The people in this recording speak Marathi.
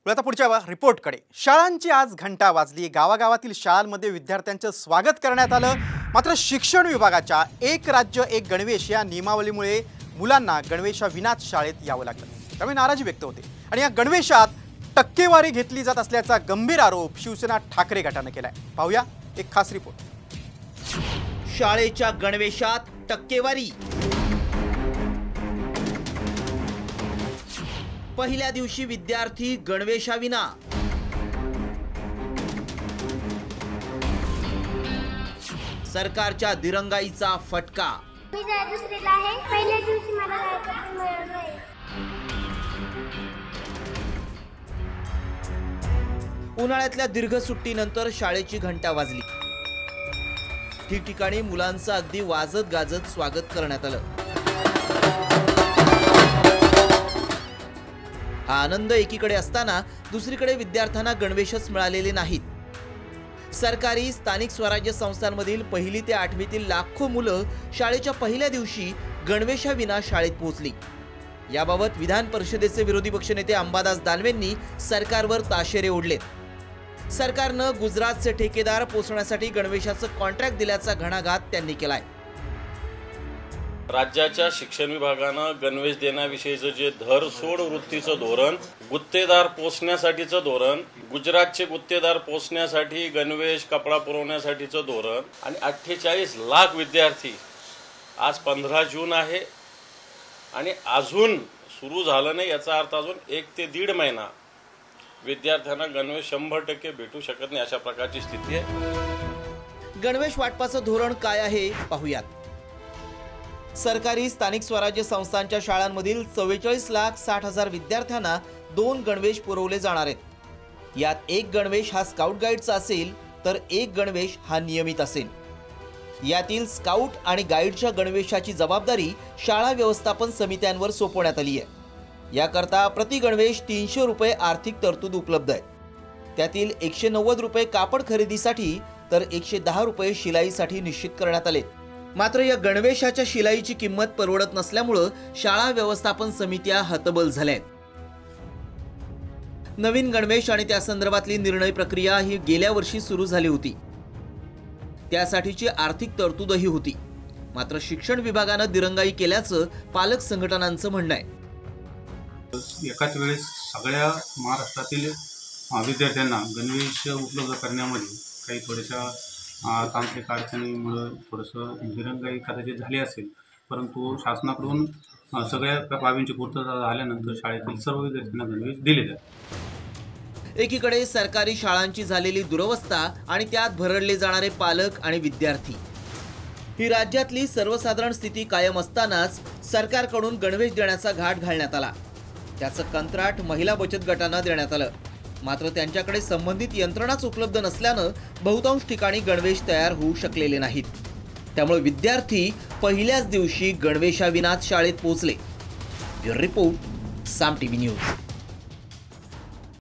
आता पुढच्या रिपोर्टकडे। शाळांची आज घंटा वाजली। गावागावातील शाळांमध्ये विद्यार्थ्यांचे स्वागत करण्यात आलं। मात्र शिक्षण विभागाच्या एक राज्य एक गणवेश या नियमावलीमुळे मुलांना गणवेशाविनाच शाळेत यावं लागलं। त्यामुळे नाराजी व्यक्त होते आणि या गणवेशात टक्केवारी घेतली जात असल्याचा गंभीर आरोप शिवसेना ठाकरे गटाने केलाय। पाहूया एक खास रिपोर्ट। शाळेच्या गणवेशात टक्केवारी। पहिल्या दिवशी विद्यार्थी गणवेशाविना। सरकारच्या दिरंगाईचा फटका। उन्हाळ्यातल्या दीर्घ सुट्टीनंतर शाळेची घंटा वाजली। ठिकठिकाणी मुलांचं अगदी वाजत गाजत स्वागत करण्यात आलं। हा आनंद एकीकडे असताना दुसरीकडे विद्यार्थ्यांना गणवेशच मिळालेले नाहीत। सरकारी स्थानिक स्वराज्य संस्थांमधील पहिली ते आठवीतील लाखो मुलं शाळेच्या पहिल्या दिवशी गणवेशाविना शाळेत पोहोचली। याबाबत विधान परिषदेचे विरोधी पक्षनेते अंबादास दानवेंनी सरकारवर ताशेरे ओढले। सरकारनं गुजरातचे ठेकेदार पोहोचण्यासाठी गणवेशाचं कॉन्ट्रॅक्ट दिल्याचा घणाघात त्यांनी केलाय। राज्याच्या शिक्षण विभागानं गणवेश देण्याविषयीचं जे धरसोड वृत्तीचं धोरण, गुत्तेदार पोचण्यासाठीचं धोरण, गुजरातचे गुत्तेदार पोचण्यासाठी गणवेश कपडा पुरवण्यासाठीचं धोरण आणि 48 लाख विद्यार्थी, आज 15 जून आहे आणि अजून सुरू झालं नाही, याचा अर्थ अजून 1 ते 1.5 महिना विद्यार्थ्यांना गणवेश 100% भेटू शकत नाही, अशा प्रकारची स्थिती आहे। गणवेश वाटपाचं धोरण काय आहे पाहूयात। सरकारी स्थानिक स्वराज्य संस्थांच्या शाळांमधील 44,60,000 विद्यार्थ्यांना 2 गणवेश पुरवले जाणार आहेत। यात एक गणवेश हा स्काउट गाईडचा असेल तर एक गणवेश हा नियमित असेल। यातील स्काउट आणि गाईडच्या गणवेशाची जबाबदारी शाळा व्यवस्थापन समित्यांवर सोपवण्यात आली आहे। याकरता प्रति गणवेश 300 रुपये आर्थिक तरतूद उपलब्ध आहे। त्यातील 190 रुपये कापड खरेदीसाठी तर 110 रुपये शिलाईसाठी निश्चित करण्यात आले। मात्र या गणवेशाच्या शिलाईची किंमत परवडत नसल्यामुळे शाळा व्यवस्थापन समित्या हतबल झाल्या आहेत। नवीन गणवेश आणि त्या संदर्भातली निर्णय प्रक्रिया ही गेल्या वर्षी सुरू झाली होती। त्यासाठीची आर्थिक तरतूदही होती। मात्र शिक्षण विभागानं दिरंगाई केल्याचं पालक संघटनांचं म्हणणं आहे। एकाच वेळेस सगळ्या महाराष्ट्रातील विद्यार्थ्यांना गणवेश उपलब्ध करण्यामध्ये काही थोड्याशा तांत्रिक अडचणीमुळे थोडंसं दिरंगाई कदाचित झाली असेल, परंतु शासनाकडून सगळ्या बाबींची पूर्तता झाल्यानंतर शाळेतील सर्व विद्यार्थ्यांना गणवेश दिले जातात। एकीकडे सरकारी शाळांची झालेली दुरवस्था आणि त्यात भरडले जाणारे पालक आणि विद्यार्थी, ही राज्यातली सर्वसाधारण स्थिती कायम असतानाच सरकारकडून गणवेश देण्याचा घाट घालण्यात आला। त्याचं कंत्राट महिला बचत गटांना देण्यात आलं। मात्र त्यांच्याकडे संबंधित यंत्रणाच उपलब्ध नसल्यानं बहुतांश ठिकाणी गणवेश तयार होऊ शकलेले नाहीत। त्यामुळे विद्यार्थी पहिल्याच दिवशी गणवेशाविनाच शाळेत पोहोचले। ब्युरो रिपोर्ट, साम टीव्ही न्यूज।